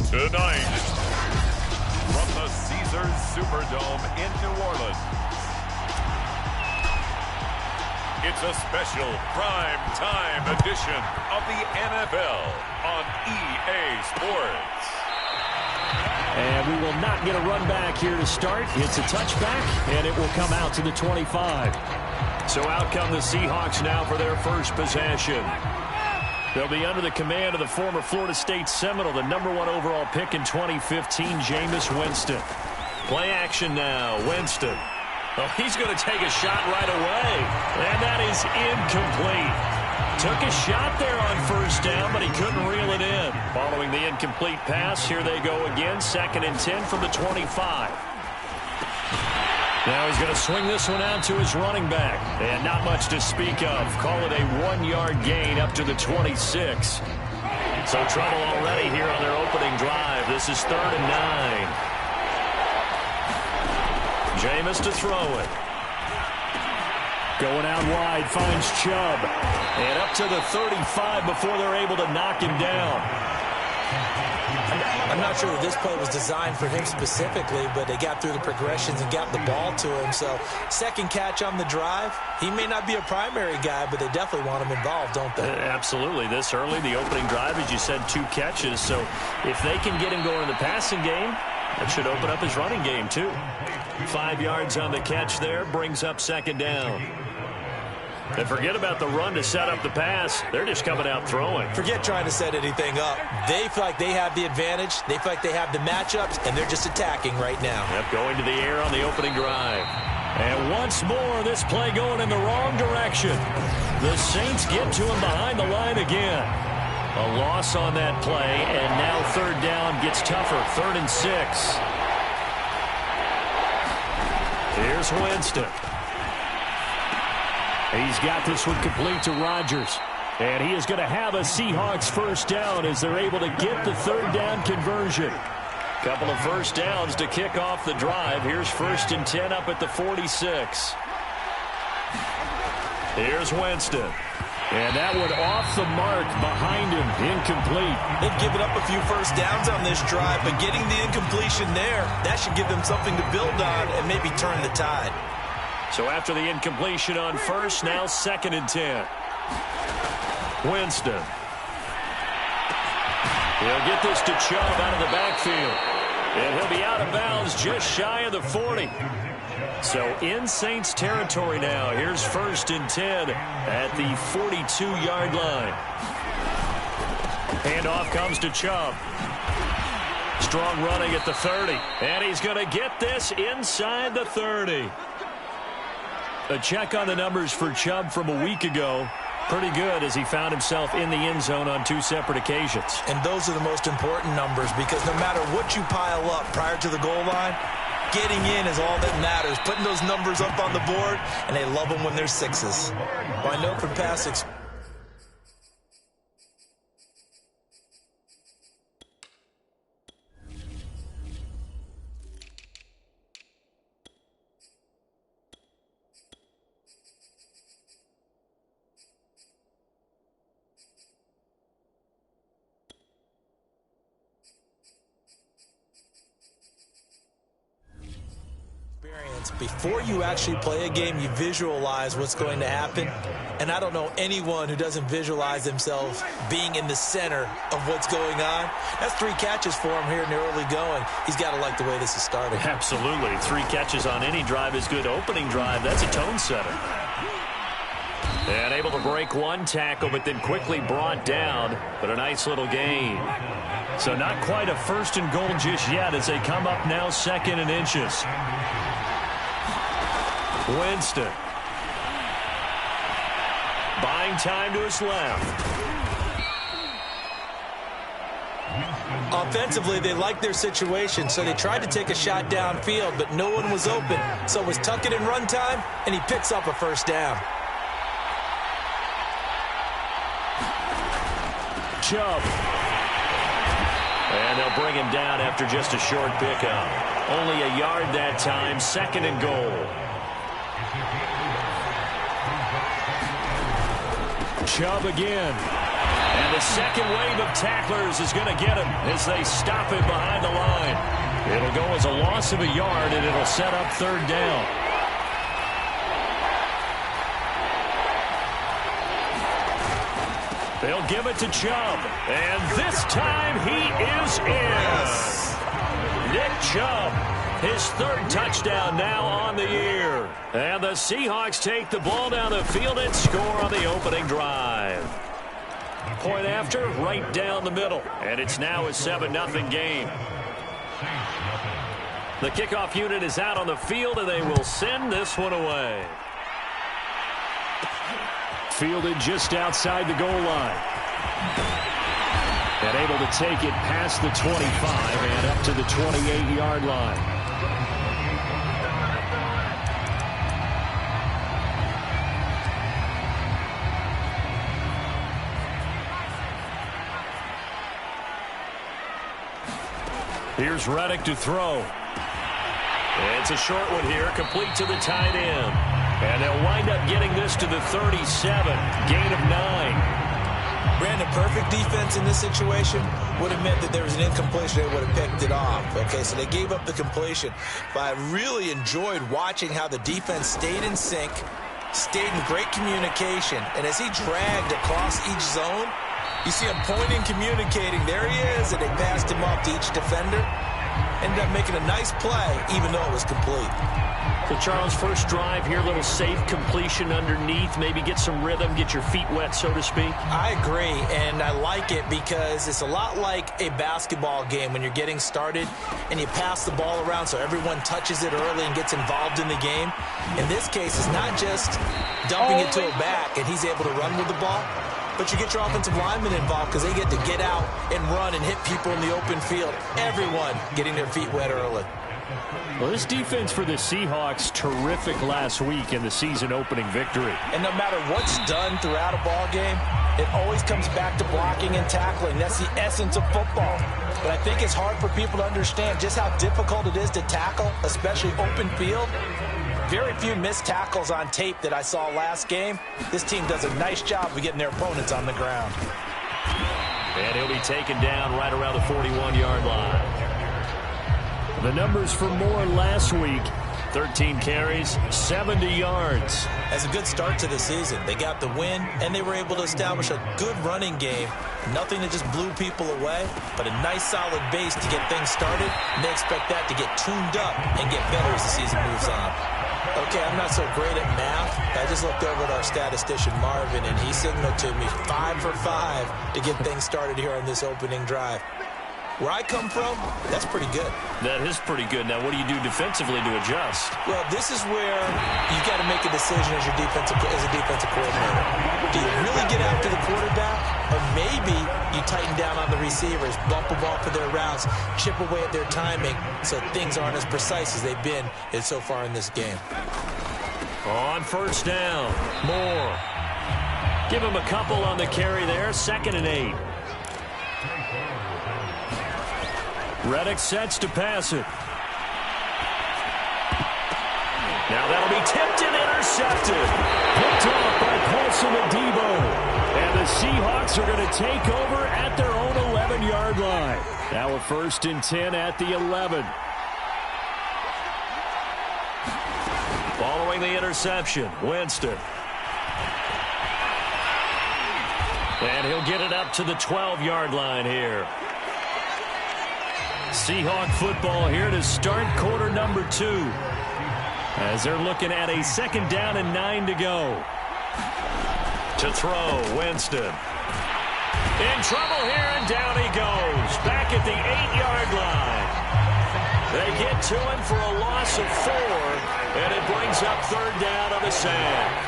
Tonight, from the Caesars Superdome in New Orleans, it's a special prime time edition of the NFL on EA Sports. And we will not get a run back here to start. It's a touchback, and it will come out to the 25. So out come the Seahawks now for their first possession. They'll be under the command of the former Florida State Seminole, the #1 overall pick in 2015, Jameis Winston. Play action now, Winston. Oh, he's going to take a shot right away, and that is incomplete. Took a shot there on first down, but he couldn't reel it in. Following the incomplete pass, here they go again, 2nd and 10 from the 25. Now he's going to swing this one out to his running back. And not much to speak of. Call it a 1-yard gain up to the 26. So trouble already here on their opening drive. This is 3rd and 9. Jameis to throw it. Going out wide, finds Chubb. And up to the 35 before they're able to knock him down. I'm not sure that this play was designed for him specifically, but they got through the progressions and got the ball to him. So, second catch on the drive. He may not be a primary guy, but they definitely want him involved, don't they? Absolutely. This early, the opening drive, as you said, 2 catches. So, if they can get him going in the passing game, that should open up his running game, too. 5 yards on the catch there, brings up 2nd down. And forget about the run to set up the pass. They're just coming out throwing. Forget trying to set anything up. They feel like they have the advantage. They feel like they have the matchups, and they're just attacking right now. Yep, going to the air on the opening drive. And once more, this play going in the wrong direction. The Saints get to him behind the line again. A loss on that play, and now 3rd down gets tougher. 3rd and 6. Here's Winston. He's got this one complete to Rodgers. And he is going to have a Seahawks first down as they're able to get the 3rd down conversion. Couple of first downs to kick off the drive. Here's 1st and 10 up at the 46. Here's Winston. And that one off the mark behind him. Incomplete. They've given up a few first downs on this drive, but getting the incompletion there, that should give them something to build on and maybe turn the tide. So after the incompletion on first, now 2nd and 10. Winston. He'll get this to Chubb out of the backfield. And he'll be out of bounds just shy of the 40. So in Saints territory now. Here's 1st and 10 at the 42-yard line. Handoff comes to Chubb. Strong running at the 30. And he's going to get this inside the 30. A check on the numbers for Chubb from a week ago. Pretty good as he found himself in the end zone on 2 separate occasions. And those are the most important numbers because no matter what you pile up prior to the goal line, getting in is all that matters. Putting those numbers up on the board, and they love them when they're 6s. Well, I know from past experience. Before you actually play a game, you visualize what's going to happen. And I don't know anyone who doesn't visualize themselves being in the center of what's going on. That's 3 catches for him here in the early going. He's got to like the way this is starting. Absolutely. 3 catches on any drive is good. Opening drive, that's a tone setter. And able to break 1 tackle, but then quickly brought down. But a nice little gain. So not quite a 1st and goal just yet as they come up now 2nd and inches. Winston. Buying time to his left. Offensively, they liked their situation, so they tried to take a shot downfield, but no one was open. So it was tuck it in run time, and he picks up a first down. Chubb. And they'll bring him down after just a short pickup. Only a yard that time, 2nd and goal. Chubb again. And the second wave of tacklers is going to get him as they stop him behind the line. It'll go as a loss of a yard, and it'll set up third down. They'll give it to Chubb. And this time he is in. Nick Chubb, his third touchdown now on the year. And the Seahawks take the ball down the field and score on the opening drive. Point after, right down the middle. And it's now a 7-0 game. The kickoff unit is out on the field, and they will send this one away. Fielded just outside the goal line. And able to take it past the 25 and up to the 28-yard line. Here's Reddick to throw. It's a short one here, complete to the tight end. And they'll wind up getting this to the 37, gain of 9. Brandon, perfect defense in this situation would have meant that there was an incompletion. They would have picked it off. Okay, so they gave up the completion. But I really enjoyed watching how the defense stayed in sync, stayed in great communication. And as he dragged across each zone, you see him pointing, communicating. There he is, and they passed him off to each defender. Ended up making a nice play, even though it was complete. So, Charles, first drive here, little safe completion underneath. Maybe get some rhythm, get your feet wet, so to speak. I agree, and I like it because it's a lot like a basketball game when you're getting started and you pass the ball around so everyone touches it early and gets involved in the game. In this case, it's not just dumping it to a back and he's able to run with the ball, but you get your offensive linemen involved because they get to get out and run and hit people in the open field. Everyone getting their feet wet early. Well, this defense for the Seahawks, terrific last week in the season-opening victory. And no matter what's done throughout a ball game, it always comes back to blocking and tackling. That's the essence of football. But I think it's hard for people to understand just how difficult it is to tackle, especially open field. Very few missed tackles on tape that I saw last game. This team does a nice job of getting their opponents on the ground. And he'll be taken down right around the 41-yard line. The numbers for Moore last week, 13 carries, 70 yards. That's a good start to the season. They got the win, and they were able to establish a good running game. Nothing that just blew people away, but a nice solid base to get things started, and they expect that to get tuned up and get better as the season moves on. Okay, I'm not so great at math. I just looked over at our statistician, Marvin, and he signaled to me 5 for 5 to get things started here on this opening drive. Where I come from, that's pretty good. That is pretty good. Now, what do you do defensively to adjust? Well, this is where you got to make a decision as a defensive coordinator. Do you really get after the quarterback, or maybe you tighten down on the receivers, bump them off of their routes, chip away at their timing, so things aren't as precise as they've been so far in this game. On first down, Moore. Give him a couple on the carry there, 2nd and 8. Reddick sets to pass it. Now that'll be tipped and intercepted. Picked off by Paulson Adebo. And the Seahawks are going to take over at their own 11-yard line. Now a 1st and 10 at the 11. Following the interception, Winston. And he'll get it up to the 12-yard line here. Seahawk football here to start quarter number 2. As they're looking at a 2nd down and 9 to go. To throw, Winston. In trouble here, and down he goes. Back at the 8-yard line. They get to him for a loss of 4, and it brings up 3rd down on the sand.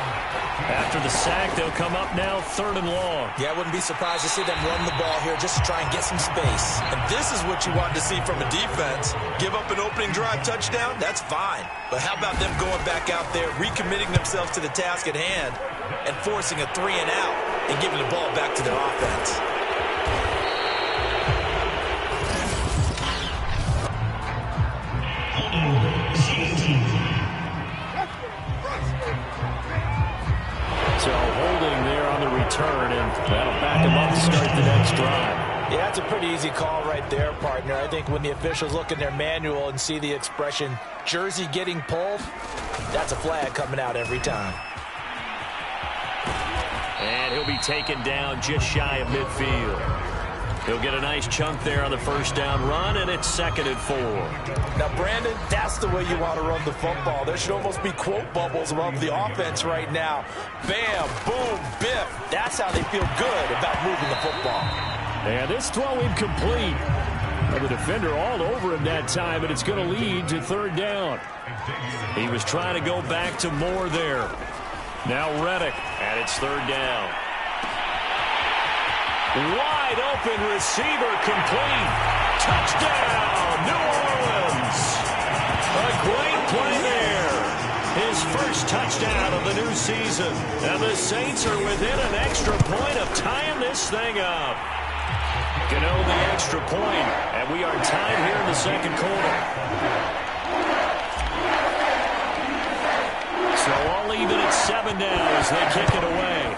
After the sack, they'll come up now 3rd and long. Yeah, I wouldn't be surprised to see them run the ball here just to try and get some space. And this is what you want to see from a defense. Give up an opening drive touchdown, that's fine. But how about them going back out there, recommitting themselves to the task at hand, and forcing a 3 and out and giving the ball back to their offense. So holding there on the return, and that'll back them up to start the next drive. Yeah, that's a pretty easy call right there, partner. I think when the officials look in their manual and see the expression, jersey getting pulled, that's a flag coming out every time. And he'll be taken down just shy of midfield. He'll get a nice chunk there on the first down run, and it's 2nd and 4. Now, Brandon, that's the way you want to run the football. There should almost be quote bubbles above the offense right now. Bam, boom, biff. That's how they feel good about moving the football. And this throw incomplete. The defender all over him that time, and it's going to lead to 3rd down. He was trying to go back to Moore there. Now Reddick, and it's 3rd down. Wide open receiver complete. Touchdown, New Orleans. A great play there. His first touchdown of the new season. And the Saints are within an extra point of tying this thing up. Gano the extra point, and we are tied here in the 2nd quarter. So all even at 7 now as they kick it away.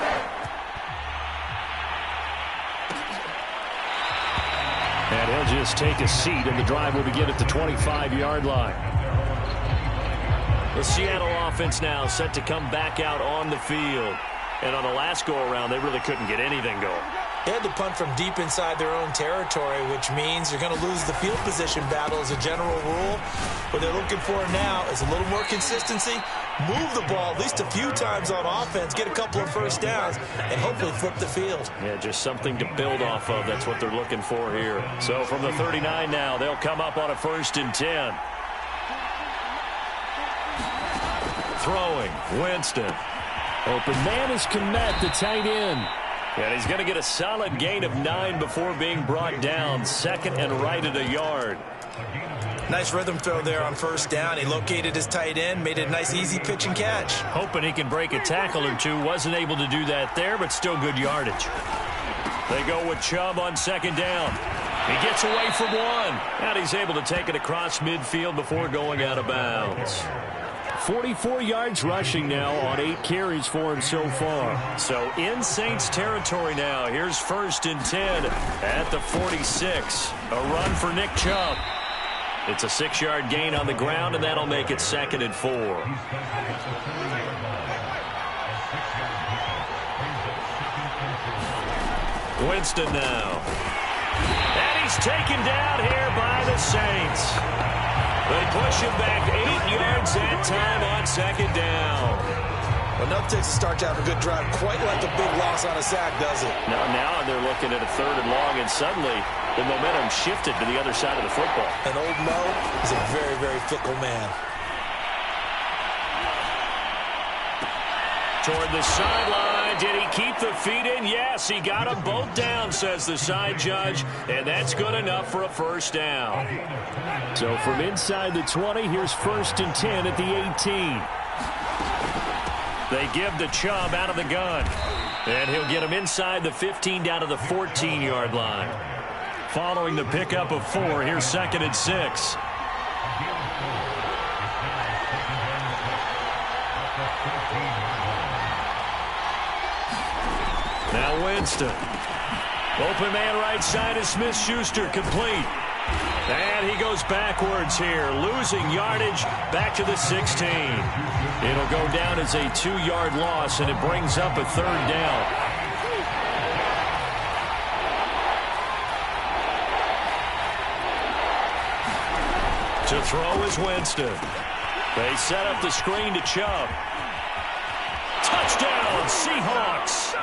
And he'll just take a seat, and the drive will begin at the 25-yard line. The Seattle offense now set to come back out on the field. And on the last go-around, they really couldn't get anything going. They had to punt from deep inside their own territory, which means you're going to lose the field position battle as a general rule. What they're looking for now is a little more consistency, move the ball at least a few times on offense, get a couple of first downs, and hopefully flip the field. Yeah, just something to build off of. That's what they're looking for here. So from the 39 now, they'll come up on a 1st and 10. Throwing, Winston. Open man is Kmet, the tight end. And he's going to get a solid gain of 9 before being brought down. 2nd and right at a yard. Nice rhythm throw there on 1st down. He located his tight end, made it a nice, easy pitch and catch. Hoping he can break a tackle or two. Wasn't able to do that there, but still good yardage. They go with Chubb on 2nd down. He gets away from one. And he's able to take it across midfield before going out of bounds. 44 yards rushing now on 8 carries for him so far. So in Saints territory now. Here's 1st and 10 at the 46. A run for Nick Chubb. It's a 6-yard gain on the ground, and that'll make it 2nd and 4. Winston now. And he's taken down here by the Saints. They push him back 8 yards that time on 2nd down. Well, enough takes to start to have a good drive, quite like a big loss on a sack, does it? Now they're looking at a 3rd and long, and suddenly the momentum shifted to the other side of the football. And old Mo is a very, very fickle man. Toward the sideline. Did he keep the feet in? Yes, he got them both down, says the side judge. And that's good enough for a 1st down. So from inside the 20, here's 1st and 10 at the 18. They give the Chubb out of the gun. And he'll get him inside the 15 down to the 14-yard line. Following the pickup of 4, here's 2nd and 6. Now Winston. Open man right side is Smith-Schuster, complete. And he goes backwards here, losing yardage back to the 16. It'll go down as a 2-yard loss, and it brings up a 3rd down. To throw is Winston. They set up the screen to Chubb. Touchdown, Seahawks.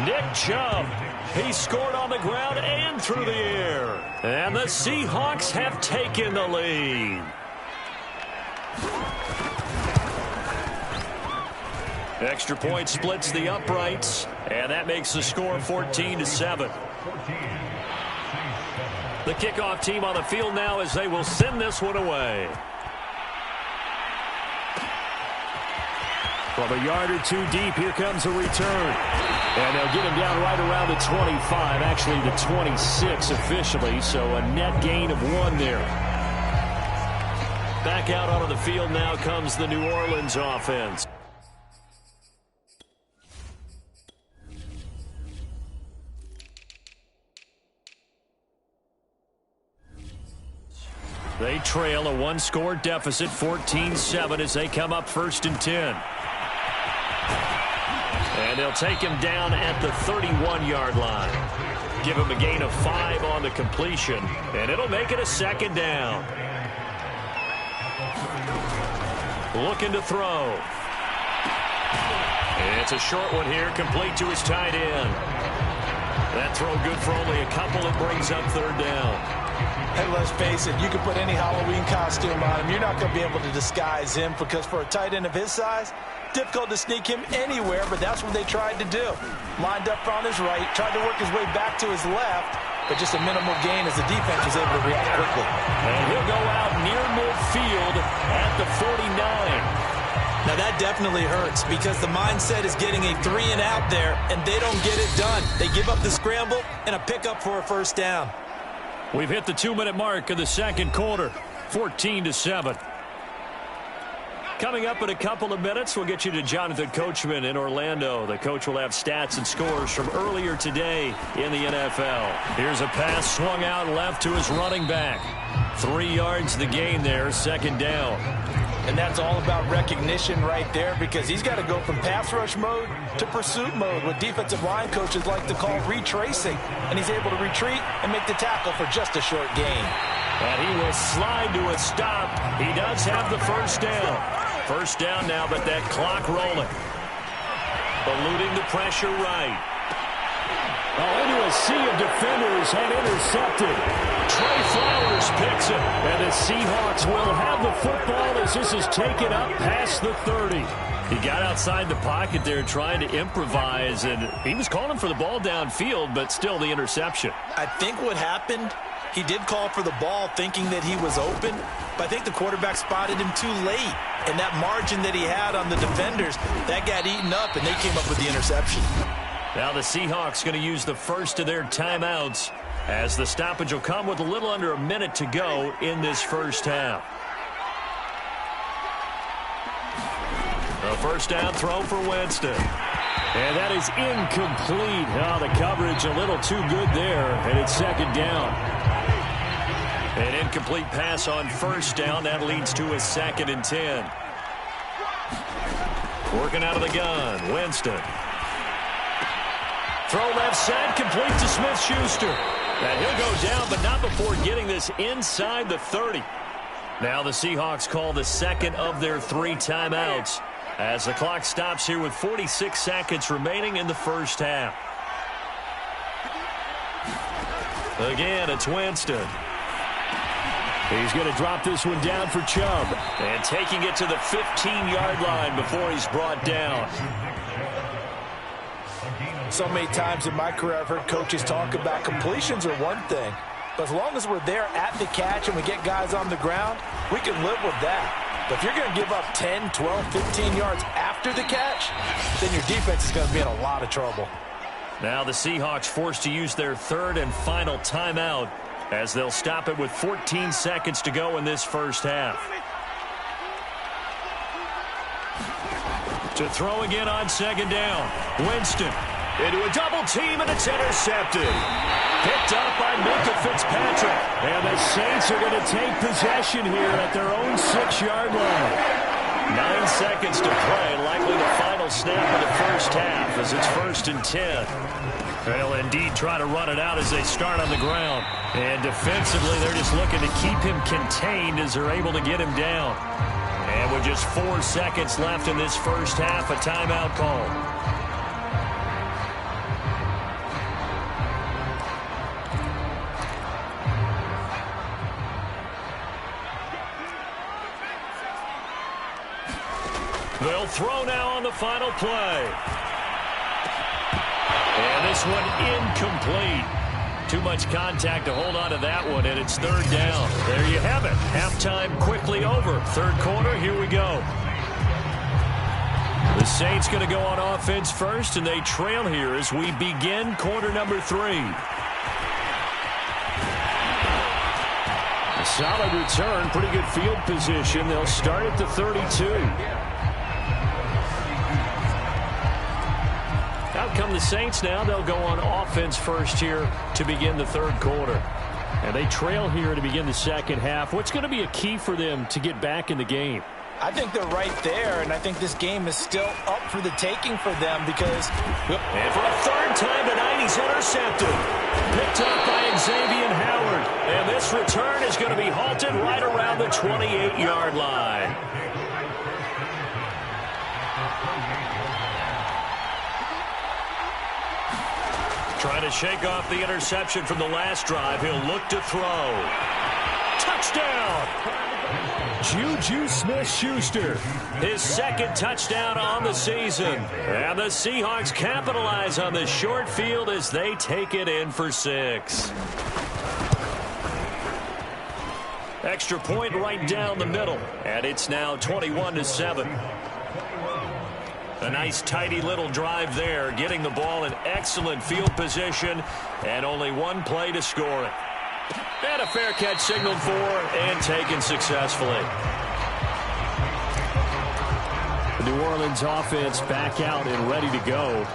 Nick Chubb. He scored on the ground and through the air. And the Seahawks have taken the lead. Extra point splits the uprights, and that makes the score 14-7. The kickoff team on the field now as they will send this one away. From a yard or 2 deep, here comes a return. And they'll get him down right around the 25, actually the 26 officially, so a net gain of 1 there. Back out onto the field now comes the New Orleans offense. They trail a one-score deficit, 14-7, as they come up 1st and 10. And they'll take him down at the 31-yard line. Give him a gain of 5 on the completion, and it'll make it a 2nd down. Looking to throw. It's a short one here, complete to his tight end. That throw good for only a couple. It brings up 3rd down. Hey, let's face it, you can put any Halloween costume on him. You're not going to be able to disguise him because for a tight end of his size, difficult to sneak him anywhere, but that's what they tried to do. Lined up on his right, tried to work his way back to his left, but just a minimal gain as the defense was able to react quickly. And he'll go out near midfield at the 49. Now that definitely hurts because the mindset is getting a 3-and-out there, and they don't get it done. They give up the scramble and a pickup for a 1st down. We've hit the 2-minute mark of the 2nd quarter, 14-7. Coming up in a couple of minutes, we'll get you to Jonathan Coachman in Orlando. The coach will have stats and scores from earlier today in the NFL. Here's a pass swung out left to his running back. 3 yards the gain there, 2nd down. And that's all about recognition right there because he's got to go from pass rush mode to pursuit mode, what defensive line coaches like to call retracing. And he's able to retreat and make the tackle for just a short gain. And he will slide to a stop. He does have the 1st down. 1st down now, but that clock rolling. Eluding the pressure right. Into a sea of defenders and intercepted. Trey Flowers picks it. And the Seahawks will have the football as this is taken up past the 30. He got outside the pocket there trying to improvise, and he was calling for the ball downfield, but still the interception. I think what happened, he did call for the ball thinking that he was open, but I think the quarterback spotted him too late. And that margin that he had on the defenders, that got eaten up, and they came up with the interception. Now the Seahawks going to use the first of their timeouts as the stoppage will come with a little under a minute to go in this 1st half. A 1st down throw for Winston. And that is incomplete. Oh, the coverage a little too good there, and it's 2nd down. An incomplete pass on 1st down. That leads to a 2nd and 10. Working out of the gun, Winston. Throw left side, complete to Smith-Schuster. And he'll go down, but not before getting this inside the 30. Now the Seahawks call the 2nd of their 3 timeouts as the clock stops here with 46 seconds remaining in the 1st half. Again, it's Winston. He's going to drop this one down for Chubb. And taking it to the 15-yard line before he's brought down. So many times in my career I've heard coaches talk about completions are one thing, but as long as we're there at the catch and we get guys on the ground, we can live with that. But if you're going to give up 10, 12, 15 yards after the catch, then your defense is going to be in a lot of trouble. Now the Seahawks forced to use their 3rd and final timeout as they'll stop it with 14 seconds to go in this 1st half. To throw again on 2nd down. Winston into a double team, and it's intercepted. Picked up by Minka Fitzpatrick. And the Saints are going to take possession here at their own 6-yard line. 9 seconds to play, likely the final snap of the 1st half as it's 1st and 10. They'll indeed try to run it out as they start on the ground. And defensively, they're just looking to keep him contained as they're able to get him down. And with just 4 seconds left in this 1st half, a timeout call. They'll throw now on the final play. And this one incomplete. Too much contact to hold on to that one, and it's 3rd down. There you have it. Halftime quickly over. 3rd quarter, here we go. The Saints going to go on offense first, and they trail here as we begin quarter number 3. A solid return, pretty good field position. They'll start at the 32. Out come the Saints now. They'll go on offense first here to begin the 3rd quarter. And they trail here to begin the second half. What's going to be a key for them to get back in the game? I think they're right there, and I think this game is still up for the taking for them because... And for a third time tonight, he's intercepted. Picked up by Xavier Howard. And this return is going to be halted right around the 28-yard line. Trying to shake off the interception from the last drive. He'll look to throw. Touchdown! Juju Smith-Schuster. His second touchdown on the season. And the Seahawks capitalize on the short field as they take it in for 6. Extra point right down the middle. And it's now 21-7. A nice, tidy little drive there, getting the ball in excellent field position, and only one play to score it. And a fair catch signaled for and taken successfully. The New Orleans offense back out and ready to go.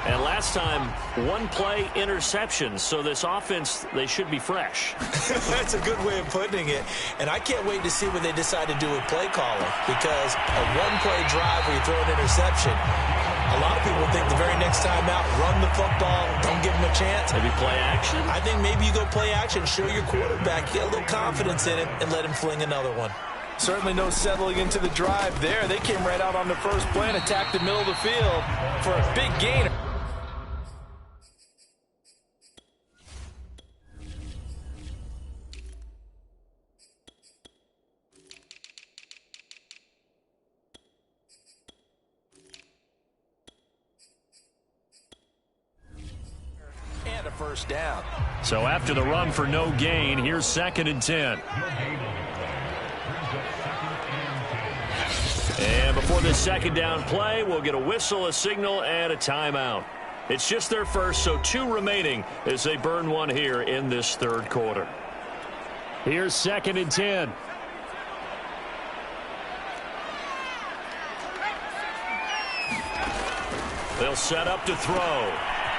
And last time, one play interception. So this offense, they should be fresh. That's a good way of putting it. And I can't wait to see what they decide to do with play calling. Because a one-play drive where you throw an interception, a lot of people think the very next time out, run the football, don't give them a chance. Maybe play action? I think maybe you go play action, show your quarterback, get a little confidence in him, and let him fling another one. Certainly no settling into the drive there. They came right out on the first play and attacked the middle of the field for a big gain. And a first down. So after the run for no gain, here's 2nd and 10. And before this second down play, we'll get a whistle, a signal, and a timeout. It's just their first, so 2 remaining as they burn one here in this third quarter. Here's 2nd and 10. They'll set up to throw.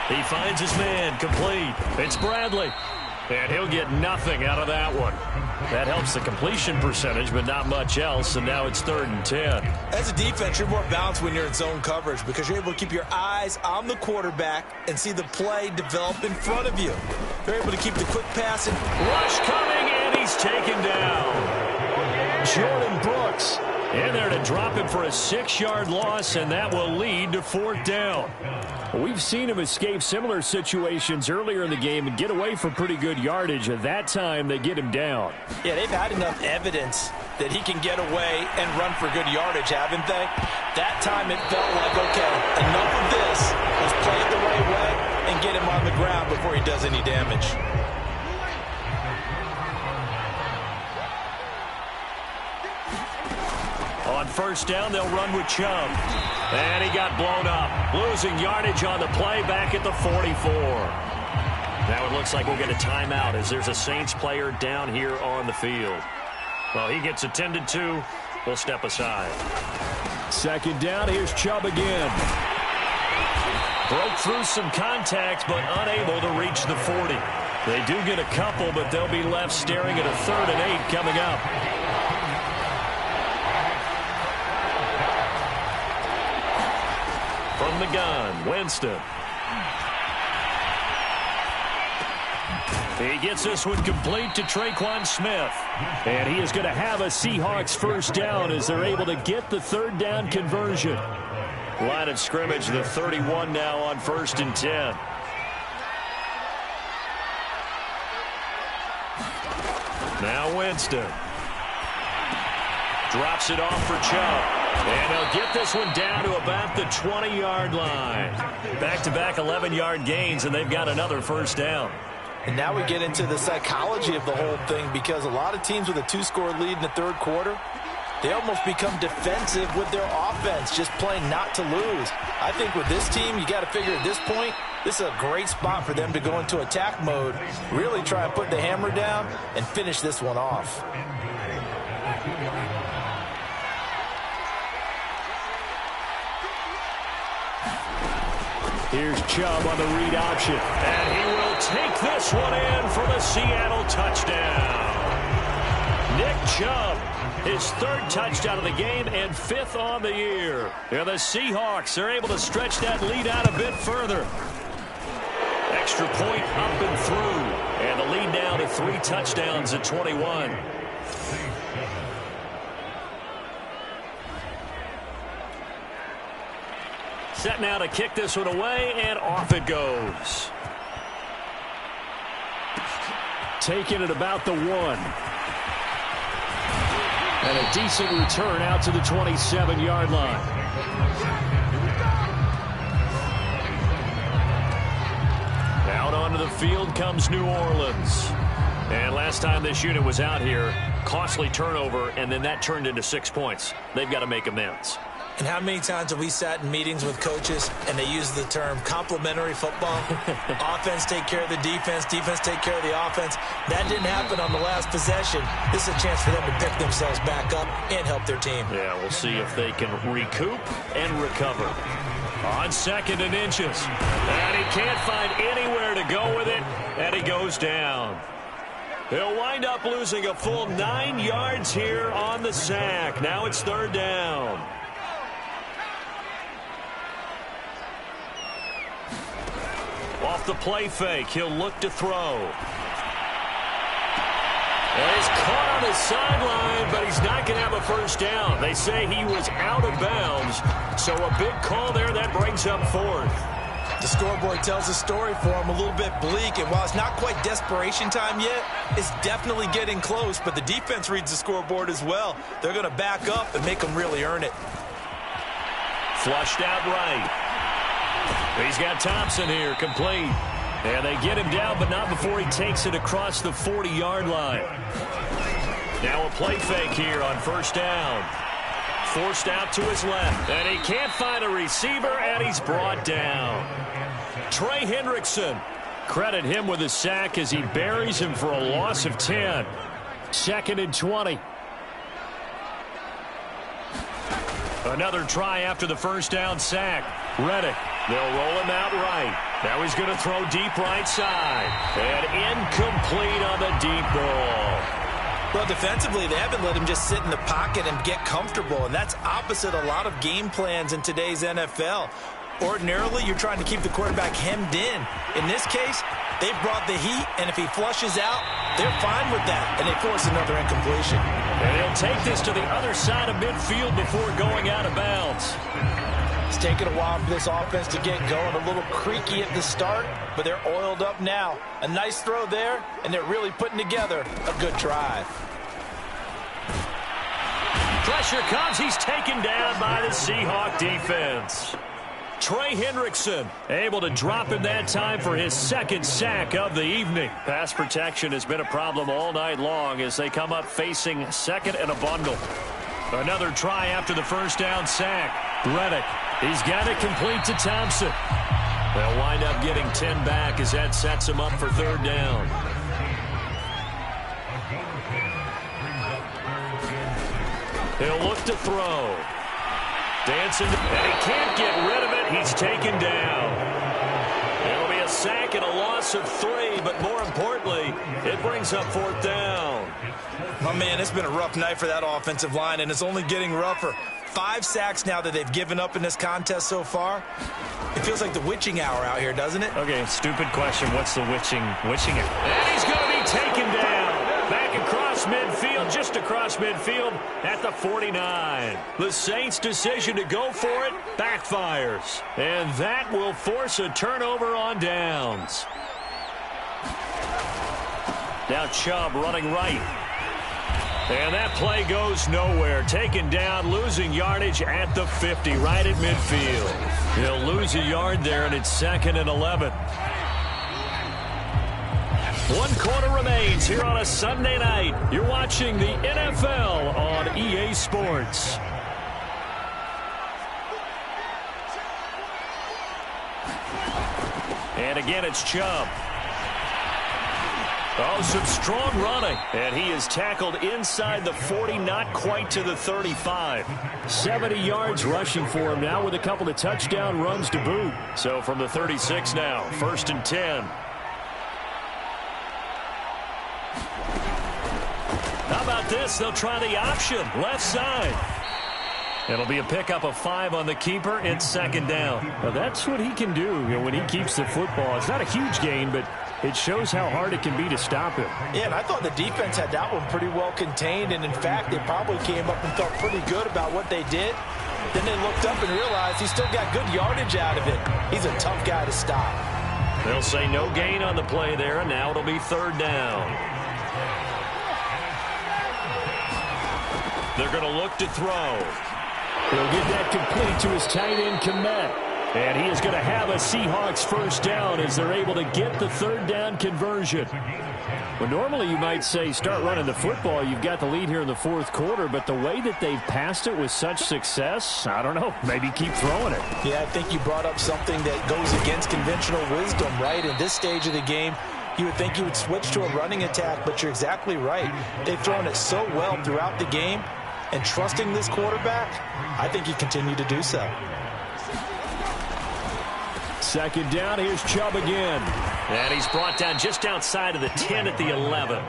He finds his man, complete. It's Bradley. And he'll get nothing out of that one. That helps the completion percentage, but not much else, and now it's 3rd and 10. As a defense, you're more balanced when you're in zone coverage because you're able to keep your eyes on the quarterback and see the play develop in front of you. You're able to keep the quick passing. Rush coming, and he's taken down. Jordan Brooks in there to drop him for a 6-yard loss, and that will lead to 4th down. We've seen him escape similar situations earlier in the game and get away from pretty good yardage. At that time, they get him down. Yeah, they've had enough evidence that he can get away and run for good yardage, haven't they? That time it felt like, okay, enough of this. Let's play it the right way and get him on the ground before he does any damage. On first down, they'll run with Chubb. And he got blown up. Losing yardage on the play back at the 44. Now it looks like we'll get a timeout as there's a Saints player down here on the field. Well, he gets attended to. We'll step aside. 2nd down, here's Chubb again. Broke through some contact, but unable to reach the 40. They do get a couple, but they'll be left staring at a 3rd and 8 coming up. From the gun, Winston. He gets this one complete to Traquan Smith. And he is going to have a Seahawks first down as they're able to get the 3rd down conversion. Line of scrimmage, the 31 now on 1st and 10. Now Winston. Drops it off for Chubb. And they'll get this one down to about the 20-yard line. Back-to-back 11-yard gains, and they've got another first down. And now we get into the psychology of the whole thing because a lot of teams with a 2-score lead in the 3rd quarter, they almost become defensive with their offense, just playing not to lose. I think with this team, you got to figure at this point, this is a great spot for them to go into attack mode, really try and put the hammer down and finish this one off. Here's Chubb on the read option. And he will take this one in for the Seattle touchdown. Nick Chubb, his third touchdown of the game and fifth on the year. And the Seahawks are able to stretch that lead out a bit further. Extra point up and through. And the lead now to 3 touchdowns at 21. Set now to kick this one away, and off it goes. Taking it about the 1. And a decent return out to the 27-yard line. Out onto the field comes New Orleans. And last time this unit was out here, costly turnover, and then that turned into 6 points. They've got to make amends. And how many times have we sat in meetings with coaches and they use the term complementary football? Offense take care of the defense, defense take care of the offense. That didn't happen on the last possession. This is a chance for them to pick themselves back up and help their team. Yeah, we'll see if they can recoup and recover. On 2nd and inches. And he can't find anywhere to go with it, and he goes down. He'll wind up losing a full 9 yards here on the sack. Now it's 3rd down. Off the play fake, he'll look to throw. And he's caught on his sideline, but he's not going to have a first down. They say he was out of bounds, so a big call there that brings up 4th. The scoreboard tells a story for him, a little bit bleak, and while it's not quite desperation time yet, it's definitely getting close, but the defense reads the scoreboard as well. They're going to back up and make them really earn it. Flushed out right. He's got Thompson here, complete. And they get him down, but not before he takes it across the 40-yard line. Now a play fake here on 1st down. Forced out to his left. And he can't find a receiver, and he's brought down. Trey Hendrickson. Credit him with a sack as he buries him for a loss of 10. 2nd and 20. Another try after the 1st down sack. Reddick. They'll roll him out right. Now he's going to throw deep right side. And incomplete on the deep ball. Well, defensively, they haven't let him just sit in the pocket and get comfortable, and that's opposite a lot of game plans in today's NFL. Ordinarily, you're trying to keep the quarterback hemmed in. In this case, they've brought the heat, and if he flushes out, they're fine with that, and they force another incompletion. And he'll take this to the other side of midfield before going out of bounds. It's taken a while for this offense to get going. A little creaky at the start, but they're oiled up now. A nice throw there, and they're really putting together a good drive. Pressure comes. He's taken down by the Seahawk defense. Trey Hendrickson able to drop him that time for his 2nd sack of the evening. Pass protection has been a problem all night long as they come up facing 2nd and a bundle. Another try after the 1st down sack. Reddick. He's got it complete to Thompson. They'll wind up getting 10 back as that sets him up for 3rd down. He'll look to throw. Dancing, and he can't get rid of it. He's taken down. It'll be a sack and a loss of 3, but more importantly, it brings up 4th down. Oh, man, it's been a rough night for that offensive line, and it's only getting rougher. 5 sacks now that they've given up in this contest so far. It feels like the witching hour out here, doesn't it? Okay, stupid question. What's the witching hour? And he's going to be taken down. Back across midfield, just across midfield at the 49. The Saints' decision to go for it backfires. And that will force a turnover on downs. Now Chubb running right. And that play goes nowhere. Taken down, losing yardage at the 50, right at midfield. He'll lose a yard there, and it's 2nd and 11. 1 quarter remains here on a Sunday night. You're watching the NFL on EA Sports. And again, it's Chubb. Oh, some strong running. And he is tackled inside the 40, not quite to the 35. 70 yards rushing for him now with a couple of touchdown runs to boot. So from the 36 now, 1st and 10. How about this? They'll try the option, left side. It'll be a pickup of 5 on the keeper. It's 2nd down. Well, that's what he can do, when he keeps the football. It's not a huge gain, but it shows how hard it can be to stop him. Yeah, and I thought the defense had that one pretty well contained, and in fact, they probably came up and felt pretty good about what they did. Then they looked up and realized he still got good yardage out of it. He's a tough guy to stop. They'll say no gain on the play there, and now it'll be 3rd down. They're going to look to throw. He'll get that complete to his tight end, Komet. And he is going to have a Seahawks 1st down as they're able to get the 3rd down conversion. Well, normally you might say start running the football. You've got the lead here in the 4th quarter, but the way that they've passed it with such success, I don't know, maybe keep throwing it. Yeah, I think you brought up something that goes against conventional wisdom, right? In this stage of the game, you would think you would switch to a running attack, but you're exactly right. They've thrown it so well throughout the game, and trusting this quarterback, I think you continue to do so. 2nd down, here's Chubb again. And he's brought down just outside of the 10 at the 11.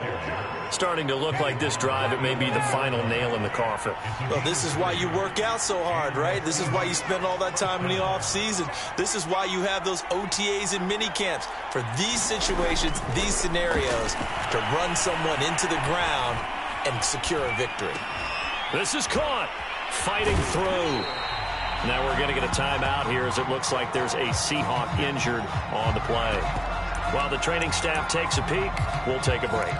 Starting to look like this drive, it may be the final nail in the coffin. Well, this is why you work out so hard, right? This is why you spend all that time in the offseason. This is why you have those OTAs and mini camps. For these situations, these scenarios, to run someone into the ground and secure a victory. This is caught. Fighting through. Now we're going to get a timeout here as it looks like there's a Seahawk injured on the play. While the training staff takes a peek, we'll take a break.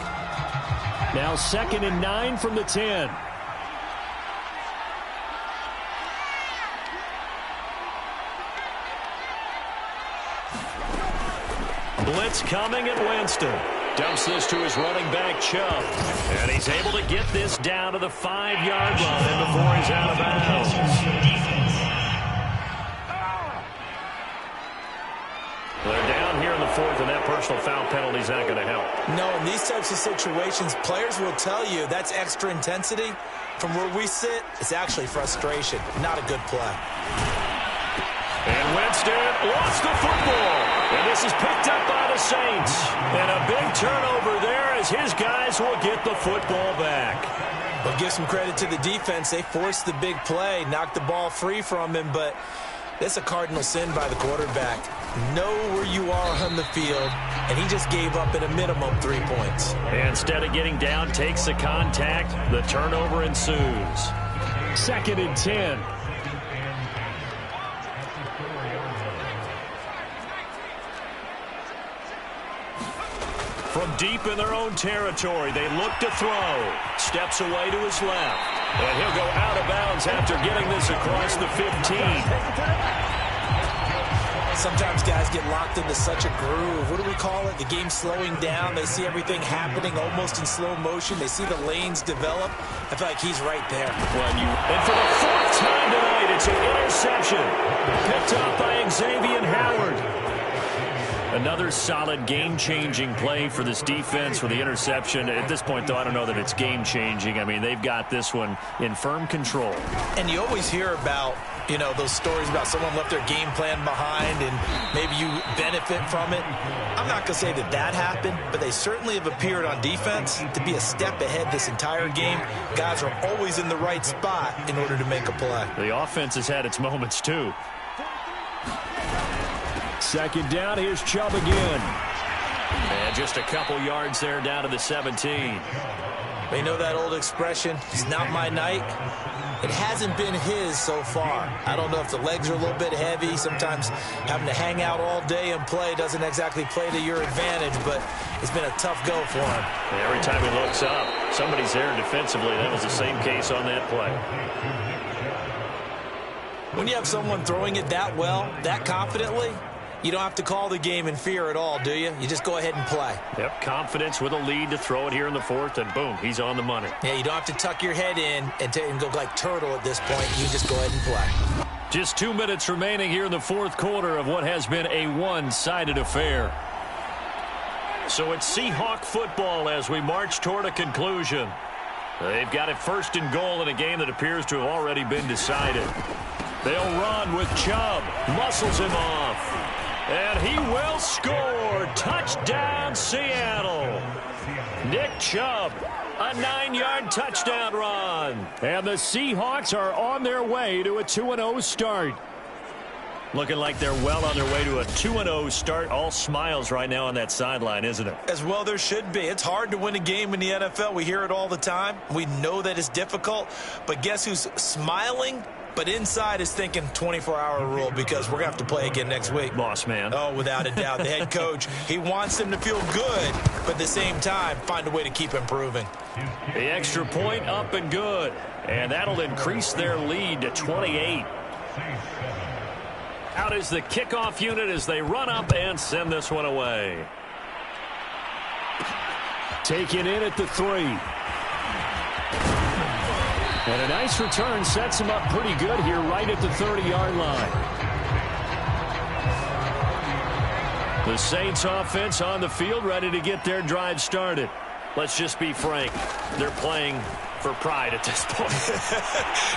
Now 2nd and 9 from the 10. Blitz coming at Winston. Dumps this to his running back, Chubb. And he's able to get this down to the 5-yard line before he's out of bounds. They're down here in the 4th, and that personal foul penalty is not going to help. No, in these types of situations, players will tell you that's extra intensity. From where we sit, it's actually frustration. Not a good play. And Winston lost the football. And this is picked up by the Saints. And a big turnover there as his guys will get the football back. Well, give some credit to the defense. They forced the big play, knocked the ball free from him, but that's a cardinal sin by the quarterback. Know where you are on the field, and he just gave up at a minimum 3 points. And instead of getting down, takes the contact. The turnover ensues. 2nd and 10. From deep in their own territory, they look to throw. Steps away to his left. And he'll go out of bounds after getting this across the 15. Sometimes guys get locked into such a groove. What do we call it? The game slowing down. They see everything happening almost in slow motion. They see the lanes develop. I feel like he's right there. And for the 4th time tonight, it's an interception. Picked up by Xavier Howard. Another solid game-changing play for this defense for the interception. At this point, though, I don't know that it's game-changing. I mean, they've got this one in firm control. And you always hear about, those stories about someone left their game plan behind and maybe you benefit from it. I'm not going to say that that happened, but they certainly have appeared on defense to be a step ahead this entire game. Guys are always in the right spot in order to make a play. The offense has had its moments, too. 2nd down, here's Chubb again. And just a couple yards there down to the 17. They know that old expression, it's not my night. It hasn't been his so far. I don't know if the legs are a little bit heavy. Sometimes having to hang out all day and play doesn't exactly play to your advantage, but it's been a tough go for him. Every time he looks up, somebody's there defensively. That was the same case on that play. When you have someone throwing it that well, that confidently, you don't have to call the game in fear at all, do you? You just go ahead and play. Yep, confidence with a lead to throw it here in the 4th, and boom, he's on the money. Yeah, you don't have to tuck your head in and go like turtle at this point. You just go ahead and play. Just 2 minutes remaining here in the 4th quarter of what has been a one-sided affair. So it's Seahawk football as we march toward a conclusion. They've got it 1st and goal in a game that appears to have already been decided. They'll run with Chubb. Muscles him off. And he will score. Touchdown, Seattle. Nick Chubb, a 9-yard touchdown run. And the Seahawks are on their way to a 2-0 start. Looking like they're well on their way to a 2-0 start. All smiles right now on that sideline, isn't it? As well there should be. It's hard to win a game in the NFL. We hear it all the time. We know that it's difficult. But guess who's smiling? But inside is thinking 24-hour rule because we're going to have to play again next week. Boss man. Oh, without a doubt. The head coach, he wants them to feel good, but at the same time, find a way to keep improving. The extra point up and good. And that'll increase their lead to 28. Out is the kickoff unit as they run up and send this one away. Taken in at the 3. And a nice return sets him up pretty good here right at the 30-yard line. The Saints offense on the field ready to get their drive started. Let's just be frank. They're playing for pride at this point.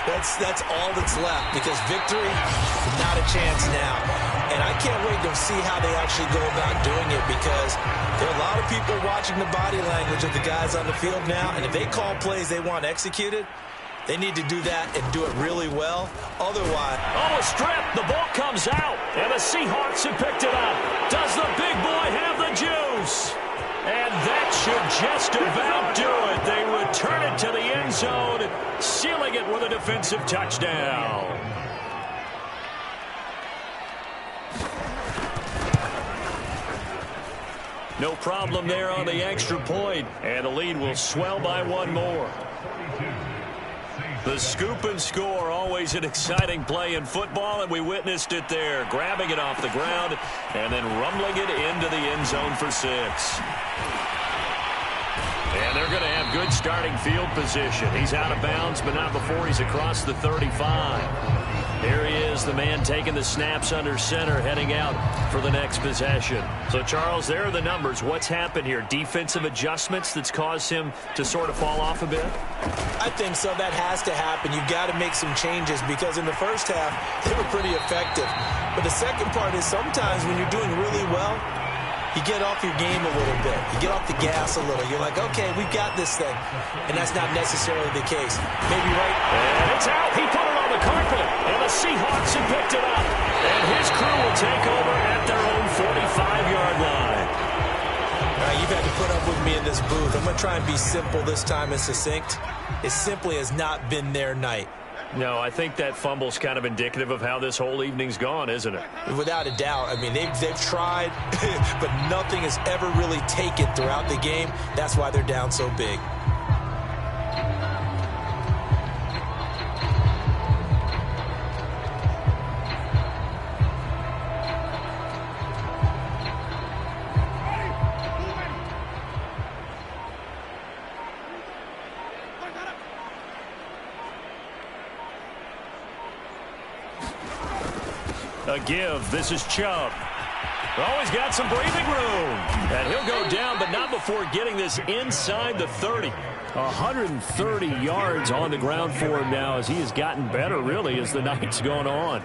That's all that's left because victory, not a chance now. And I can't wait to see how they actually go about doing it because there are a lot of people watching the body language of the guys on the field now. And if they call plays they want executed, they need to do that and do it really well. Otherwise... Oh, a strip. The ball comes out. And the Seahawks have picked it up. Does the big boy have the juice? And that should just about do it. They return it to the end zone, sealing it with a defensive touchdown. No problem there on the extra point. And the lead will swell by one more. The scoop and score, always an exciting play in football, and we witnessed it there. Grabbing it off the ground and then rumbling it into the end zone for 6. And they're going to have good starting field position. He's out of bounds, but not before he's across the 35. Here he is, the man taking the snaps under center, heading out for the next possession. So, Charles, there are the numbers. What's happened here? Defensive adjustments that's caused him to sort of fall off a bit? I think so. That has to happen. You've got to make some changes because in the first half, they were pretty effective. But the second part is sometimes when you're doing really well, you get off your game a little bit. You get off the gas a little. You're like, okay, we've got this thing. And that's not necessarily the case. Maybe right. And it's out. He put it on the carpet. And the Seahawks have picked it up. And his crew will take over at their own 45-yard line. All right, you've had to put up with me in this booth. I'm going to try and be simple this time and succinct. It simply has not been their night. No, I think that fumble's kind of indicative of how this whole evening's gone, isn't it? Without a doubt. I mean, they've tried, but nothing has ever really taken throughout the game. That's why they're down so big. A give. This is Chubb. Oh, he's got some breathing room. And he'll go down, but not before getting this inside the 30. 130 yards on the ground for him now as he has gotten better, really, as the night's gone on.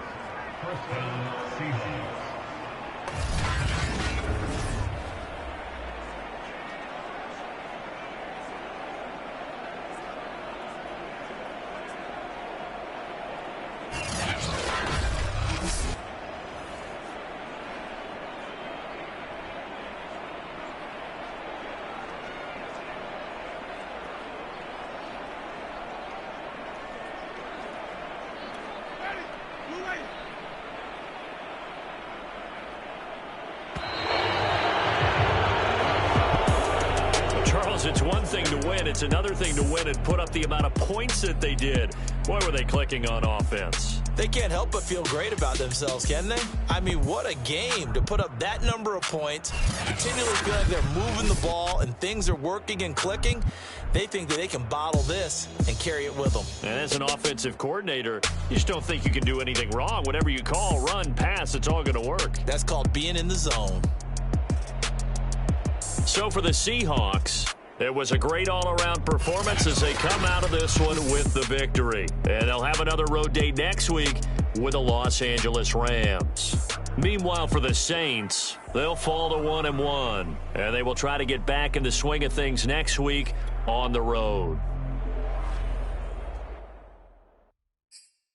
It's one thing to win. It's another thing to win and put up the amount of points that they did. Boy, were they clicking on offense. They can't help but feel great about themselves, can they? I mean, what a game to put up that number of points, continually feel like they're moving the ball and things are working and clicking. They think that they can bottle this and carry it with them. And as an offensive coordinator, you just don't think you can do anything wrong. Whatever you call, run, pass, it's all going to work. That's called being in the zone. So for the Seahawks, it was a great all-around performance as they come out of this one with the victory. And they'll have another road date next week with the Los Angeles Rams. Meanwhile, for the Saints, they'll fall to 1-1, and they will try to get back in the swing of things next week on the road.